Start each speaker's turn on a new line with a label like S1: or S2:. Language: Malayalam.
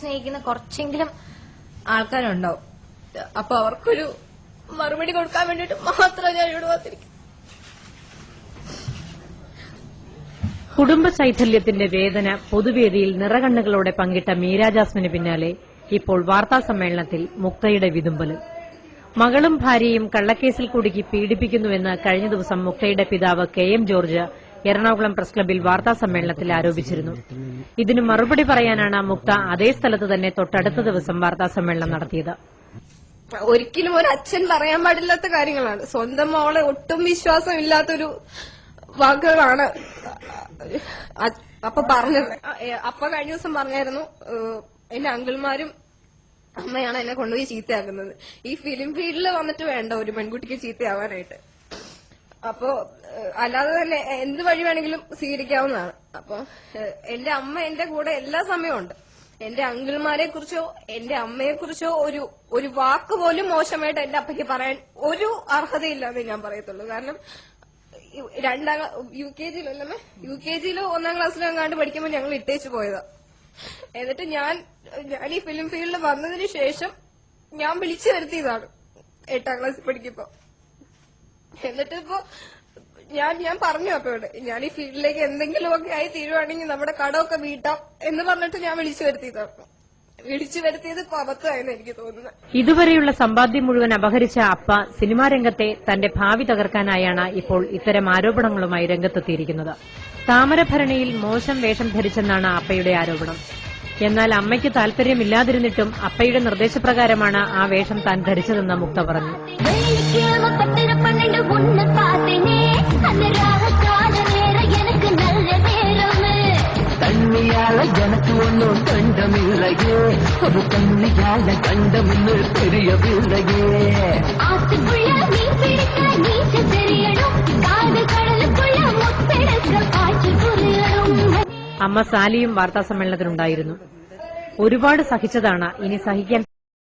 S1: സ്നേഹിക്കുന്ന കുറച്ചെങ്കിലും ആൾക്കാരുണ്ടാവും. അപ്പൊ അവർക്കൊരു മറുപടി കൊടുക്കാൻ വേണ്ടിട്ട് മാത്രം ഞാൻ ഇവിടെ വന്നിരിക്കും.
S2: കുടുംബ ശൈഥല്യത്തിന്റെ വേദന പൊതുവേദിയിൽ നിറകണ്ണുകളോടെ പങ്കിട്ട മീര ജാസ്മിന് പിന്നാലെ ഇപ്പോൾ വാർത്താസമ്മേളനത്തിൽ മുക്തയുടെ വിതുമ്പല്. മകളും ഭാര്യയും കള്ളക്കേസിൽ കുടുക്കി പീഡിപ്പിക്കുന്നുവെന്ന് കഴിഞ്ഞ ദിവസം മുക്തയുടെ പിതാവ് KM ജോർജ് എറണാകുളം പ്രസ് ക്ലബ്ബിൽ വാർത്താസമ്മേളനത്തിൽ ആരോപിച്ചിരുന്നു. ഇതിന് മറുപടി പറയാനാണ് മുക്ത അതേ സ്ഥലത്ത് തന്നെ തൊട്ടടുത്ത ദിവസം വാർത്താസമ്മേളനം നടത്തിയത്.
S1: ഒരിക്കലും ഒരു അച്ഛൻ പറയാൻ പാടില്ലാത്ത കാര്യങ്ങളാണ്. സ്വന്തം മോളെ ഒട്ടും വിശ്വാസമില്ലാത്തൊരു വാക്കുകളാണ് അപ്പൊ പറഞ്ഞത്. അപ്പ കഴിഞ്ഞ ദിവസം പറഞ്ഞായിരുന്നു, എന്റെ അങ്കിൾമാരും അമ്മയാണ് എന്നെ കൊണ്ടുപോയി ചീത്തയാക്കുന്നത്. ഈ ഫിലിം ഫീൽഡിൽ വന്നിട്ട് വേണ്ട ഒരു പെൺകുട്ടിക്ക് ചീത്തയാവാനായിട്ട്. അപ്പോ അല്ലാതെ തന്നെ എന്ത് വഴി വേണമെങ്കിലും സ്വീകരിക്കാവുന്നതാണ്. അപ്പൊ എന്റെ അമ്മ എന്റെ കൂടെ എല്ലാ സമയവും ഉണ്ട്. എന്റെ അങ്കിൾമാരെ കുറിച്ചോ എന്റെ അമ്മയെ കുറിച്ചോ ഒരു വാക്ക് പോലും മോശമായിട്ട് എന്റെ അപ്പയ്ക്ക് പറയാൻ ഒരു അർഹതയില്ലാന്നേ ഞാൻ പറയത്തുള്ളൂ. കാരണം യുകെജിയിലോ 1ാം ക്ലാസ്സിലോ എങ്ങാണ്ട് പഠിക്കുമ്പോൾ ഞങ്ങൾ ഇട്ടേച്ചു പോയതാ. എന്നിട്ട് ഞാൻ ഈ ഫിലിം ഫീൽഡിൽ വന്നതിന് ശേഷം ഞാൻ വിളിച്ചു വരുത്തിയതാണ് 8ാം ക്ലാസ്സിൽ പഠിക്കുമ്പോ. എന്നിട്ട് ഇപ്പോ ഞാൻ പറഞ്ഞു അപ്പോഴോട്, ഞാൻ ഈ ഫീൽഡിലേക്ക് എന്തെങ്കിലുമൊക്കെ ആയി തീരുവാണെങ്കിൽ നമ്മുടെ കടമൊക്കെ വീട്ടാം എന്ന് പറഞ്ഞിട്ട് ഞാൻ വിളിച്ചു വരുത്തിയതാണ്. വിളിച്ചു വരുത്തിയത് ഇപ്പൊ അബദ്ധമായെന്ന് എനിക്ക് തോന്നുന്നത്.
S2: ഇതുവരെയുള്ള സമ്പാദ്യം മുഴുവൻ അപഹരിച്ച അപ്പ സിനിമാ രംഗത്തെ തന്റെ ഭാവി തകർക്കാനായാണ് ഇപ്പോൾ ഇത്തരം ആരോപണങ്ങളുമായി രംഗത്തെത്തിയിരിക്കുന്നത്. താമരഭരണിയിൽ മോശം വേഷം ധരിച്ചെന്നാണ് അപ്പയുടെ ആരോപണം. എന്നാൽ അമ്മയ്ക്ക് താൽപര്യമില്ലാതിരുന്നിട്ടും അപ്പയുടെ നിർദ്ദേശപ്രകാരമാണ് ആ വേഷം താൻ ധരിച്ചതെന്ന് മുക്ത പറഞ്ഞു.
S3: தண்ணியால எனக்கு ஒன்னும் கண்டமில்லையே, ஒரு தண்ணியால கண்டமின்னு தெரியவில்லையே. ஆத்துக்குள்ள மீன் பிடிக்க நீச்சல் தெரியணும், காதல் கடலுக்குள்ள முத்தெடுக்க காய்ச்சல் புரியணும்.
S2: അമ്മ സാലിയും വാർത്താസമ്മേളനത്തിനുണ്ടായിരുന്നു. ഒരുപാട് സഹിച്ചതാണ്, ഇനി സഹിക്കാൻ